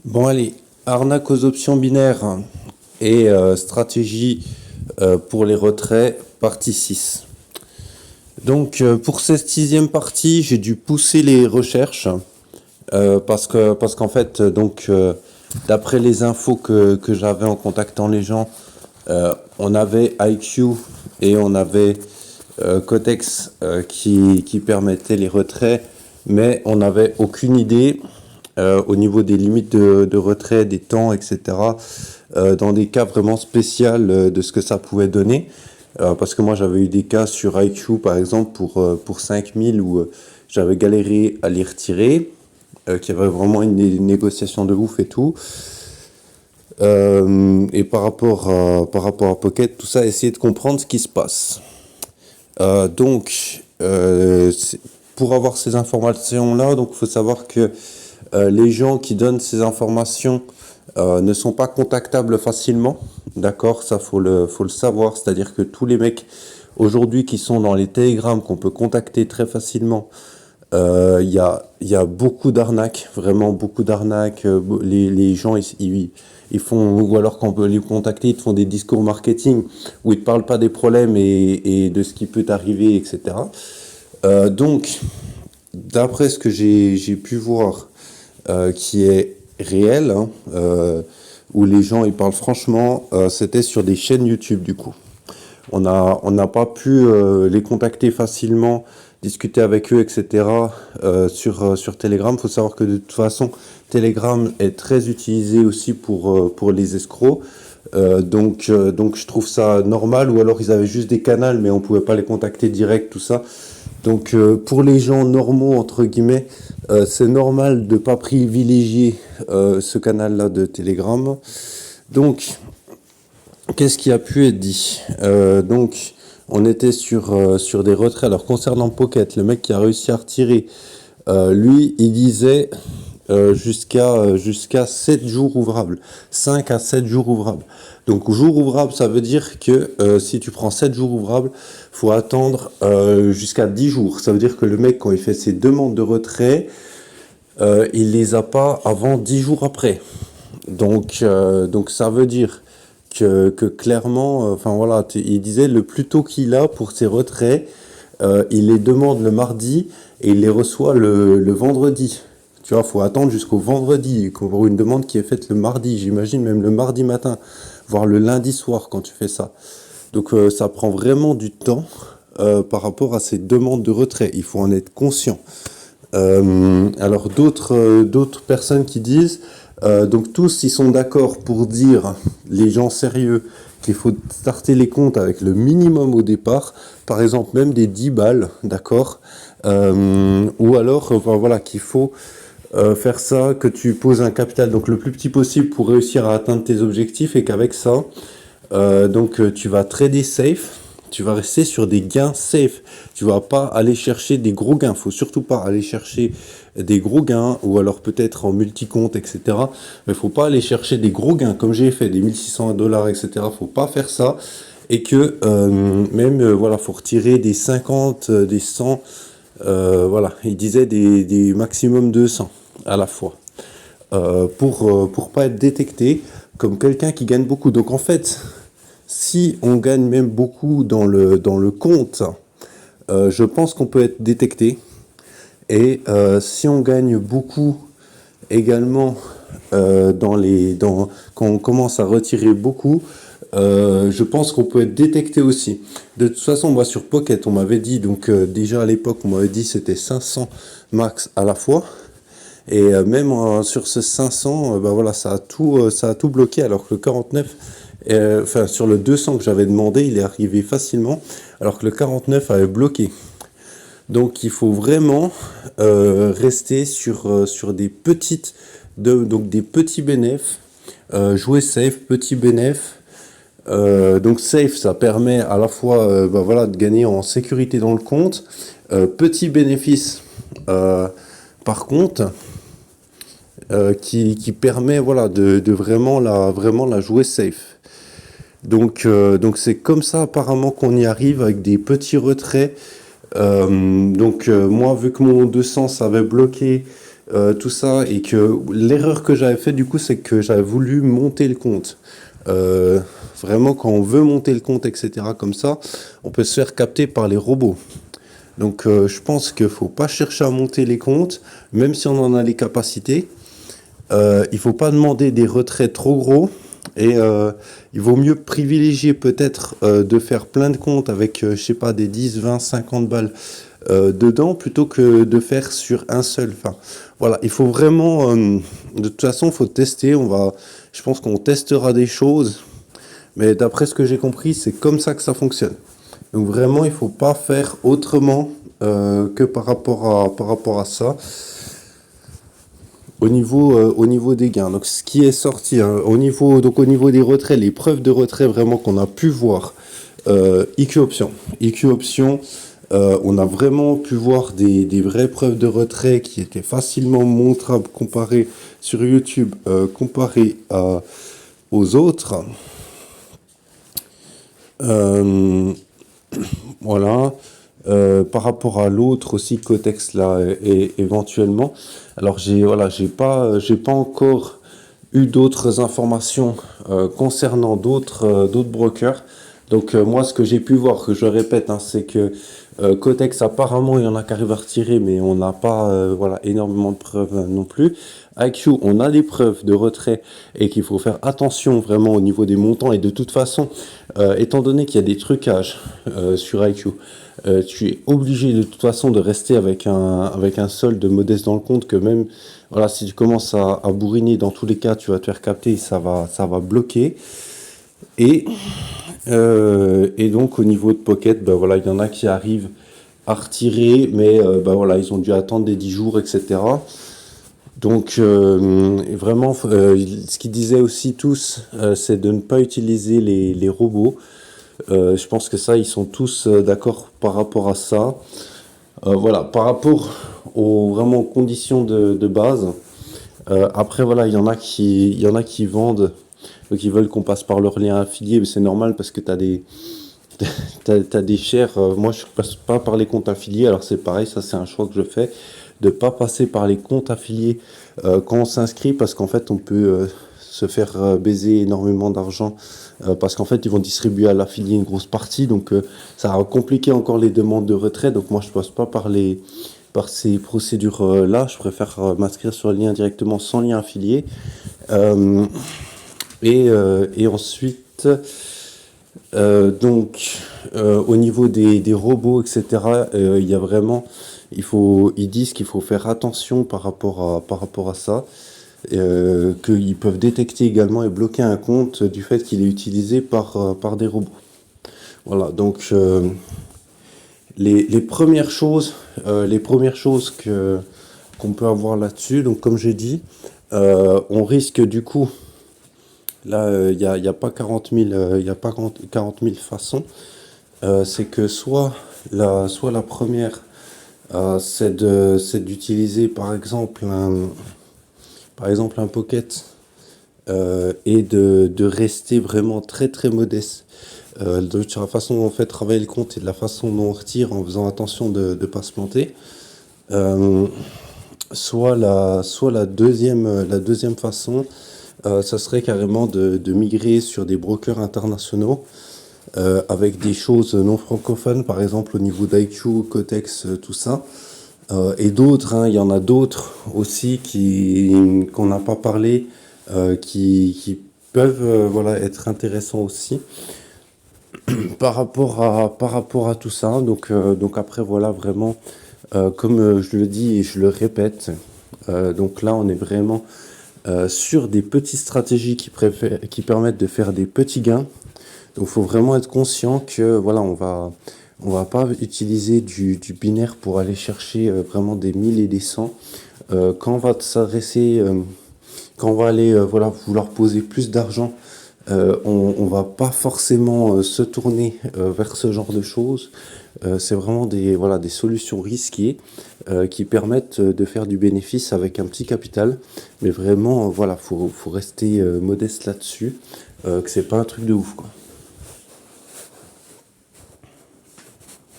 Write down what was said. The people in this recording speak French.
Bon allez, arnaque aux options binaires et stratégie pour les retraits, partie 6. Donc pour cette sixième partie, j'ai dû pousser les recherches parce qu'en fait, d'après les infos que j'avais en contactant les gens, on avait IQ et on avait Cotex qui permettait les retraits, mais on n'avait aucune idée au niveau des limites de retrait, des temps, etc. Dans des cas vraiment spéciaux de ce que ça pouvait donner. Parce que moi j'avais eu des cas sur IQ par exemple pour 5000 où j'avais galéré à les retirer, qu'il y avait vraiment une négociation de ouf et tout. Et par rapport à Pocket, tout ça, essayer de comprendre ce qui se passe. Pour avoir ces informations-là, donc il faut savoir que les gens qui donnent ces informations ne sont pas contactables facilement, d'accord, ça faut le savoir, c'est-à-dire que tous les mecs aujourd'hui qui sont dans les télégrammes qu'on peut contacter très facilement, il y a beaucoup d'arnaques, vraiment beaucoup d'arnaques, les gens ils font, ou alors qu'on peut les contacter, ils te font des discours marketing où ils te parlent pas des problèmes et de ce qui peut arriver, etc. Donc, d'après ce que j'ai pu voir, qui est réel, hein, où les gens ils parlent franchement, c'était sur des chaînes YouTube du coup. On n'a pas pu les contacter facilement, discuter avec eux, etc. Sur Telegram. Il faut savoir que de toute façon, Telegram est très utilisé aussi pour les escrocs. Donc je trouve ça normal, ou alors ils avaient juste des canaux, mais on pouvait pas les contacter direct, tout ça. Donc pour les gens normaux, entre guillemets, c'est normal de ne pas privilégier ce canal-là de Telegram. Donc, qu'est-ce qui a pu être dit? On était sur des retraits. Alors, concernant Pocket, le mec qui a réussi à retirer, lui, il disait jusqu'à 7 jours ouvrables. 5 à 7 jours ouvrables. Donc, jour ouvrable, ça veut dire que si tu prends 7 jours ouvrables, faut attendre jusqu'à 10 jours. Ça veut dire que le mec, quand il fait ses demandes de retrait, il les a pas avant 10 jours après. Donc ça veut dire que clairement, il disait le plus tôt qu'il a pour ses retraits, il les demande le mardi et il les reçoit le vendredi. Tu vois, faut attendre jusqu'au vendredi pour une demande qui est faite le mardi, j'imagine même le mardi matin, voire le lundi soir quand tu fais ça. Donc ça prend vraiment du temps par rapport à ces demandes de retrait. Il faut en être conscient. Alors d'autres personnes qui disent, donc tous ils sont d'accord pour dire, les gens sérieux, qu'il faut starter les comptes avec le minimum au départ, par exemple même des 10 balles, d'accord, ou alors qu'il faut faire ça, que tu poses un capital donc le plus petit possible pour réussir à atteindre tes objectifs, et qu'avec ça tu vas trader safe. Tu vas rester sur des gains safe. Tu vas pas aller chercher des gros gains. Faut surtout pas aller chercher des gros gains, ou alors peut-être en multi-compte, etc. Mais faut pas aller chercher des gros gains comme j'ai fait, des 1600 $, etc. Faut pas faire ça. Et que faut retirer des 50, des 100. Il disait des maximum 200 à la fois. Pour pas être détecté comme quelqu'un qui gagne beaucoup. Donc en fait, si on gagne même beaucoup dans le compte, je pense qu'on peut être détecté. Et si on gagne beaucoup également quand on commence à retirer beaucoup, je pense qu'on peut être détecté aussi. De toute façon, moi sur Pocket, on m'avait dit, donc déjà à l'époque, on m'avait dit c'était 500 max à la fois. Et même sur ce 500, ça a tout bloqué, alors que le 49, sur le 200 que j'avais demandé, il est arrivé facilement, alors que le 49 avait bloqué. Donc il faut vraiment rester sur des des petits bénéfices, jouer safe, petits bénéfices. Donc safe, ça permet à la fois de gagner en sécurité dans le compte. Petit bénéfice, par contre, qui permet de vraiment la jouer safe. Donc c'est comme ça apparemment qu'on y arrive, avec des petits retraits. Moi, vu que mon 200 avait bloqué, tout ça, et que l'erreur que j'avais fait du coup, c'est que j'avais voulu monter le compte. Euh, Vraiment, quand on veut monter le compte, etc., comme ça, on peut se faire capter par les robots. Donc, je pense qu'il faut pas chercher à monter les comptes, même si on en a les capacités. Il faut pas demander des retraits trop gros. Et il vaut mieux privilégier peut-être de faire plein de comptes avec, je sais pas, des 10, 20, 50 balles dedans, plutôt que de faire sur un seul. Enfin, voilà, il faut vraiment, de toute façon, il faut tester. Je pense qu'on testera des choses, mais d'après ce que j'ai compris, c'est comme ça que ça fonctionne. Donc vraiment, il faut pas faire autrement que par rapport à ça. Au niveau des gains, donc ce qui est sorti, hein, au niveau des retraits, les preuves de retrait vraiment qu'on a pu voir, IQ Option. IQ Option, on a vraiment pu voir des vraies preuves de retrait qui étaient facilement montrables comparées sur YouTube, comparées aux autres. Euh, voilà. Par rapport à l'autre aussi, Cotex là, et éventuellement. Alors j'ai pas encore eu d'autres informations concernant d'autres brokers. Donc moi, ce que j'ai pu voir, que je répète, hein, c'est que Cotex, apparemment, il y en a qui arrivent à retirer, mais on n'a pas voilà, énormément de preuves non plus. IQ, on a des preuves de retrait et qu'il faut faire attention vraiment au niveau des montants. Et de toute façon, étant donné qu'il y a des trucages sur IQ, tu es obligé de toute façon de rester avec un solde modeste dans le compte, que même voilà, si tu commences à bourriner, dans tous les cas, tu vas te faire capter, ça va bloquer. Et, et donc au niveau de Pocket, ben voilà, il y en a qui arrivent à retirer, mais ben voilà, ils ont dû attendre des 10 jours, etc. Donc vraiment, ce qu'ils disaient aussi tous, c'est de ne pas utiliser les robots. Je pense que ça, ils sont tous d'accord par rapport à ça. Voilà, par rapport aux vraiment aux conditions de base. Après, voilà, il y en a qui vendent, donc ils veulent qu'on passe par leur lien affilié, mais c'est normal parce que t'as des shares. Moi, je passe pas par les comptes affiliés, alors c'est pareil, ça c'est un choix que je fais, de pas passer par les comptes affiliés quand on s'inscrit, parce qu'en fait, on peut se faire baiser énormément d'argent, parce qu'en fait, ils vont distribuer à l'affilié une grosse partie, donc ça va compliquer encore les demandes de retrait. Donc moi, je passe pas par ces procédures-là. Je préfère m'inscrire sur le lien directement sans lien affilié. Euh, et ensuite, au niveau des robots, etc., il y a vraiment, ils disent qu'il faut faire attention par rapport à ça, qu'ils peuvent détecter également et bloquer un compte du fait qu'il est utilisé par des robots. Voilà, donc les premières choses qu'on peut avoir là-dessus, donc comme j'ai dit, on risque du coup, là, y a pas 40 000, y a pas 40 000 façons. C'est que soit la première, c'est d'utiliser par exemple un Pocket, et de rester vraiment très très modeste. Sur la façon dont on fait travailler le compte et de la façon dont on retire, en faisant attention de ne pas se planter. Euh, soit la deuxième façon, ça serait carrément de migrer sur des brokers internationaux, avec des choses non francophones, par exemple au niveau d'IQ, Cotex, tout ça. Et d'autres, hein, il y en a d'autres aussi qu'on n'a pas parlé, qui peuvent voilà, être intéressants aussi par rapport à tout ça. Donc après, voilà, vraiment, comme je le dis et je le répète, donc là, on est vraiment sur des petites stratégies qui permettent de faire des petits gains. Donc, il faut vraiment être conscient que voilà, on va pas utiliser du binaire pour aller chercher vraiment des 1000 et des 100. Quand on va s'adresser, quand on va aller voilà, vouloir poser plus d'argent, on va pas forcément se tourner vers ce genre de choses. C'est vraiment voilà, des solutions risquées qui permettent de faire du bénéfice avec un petit capital. Mais vraiment, voilà, faut rester modeste là-dessus, que c'est pas un truc de ouf, quoi.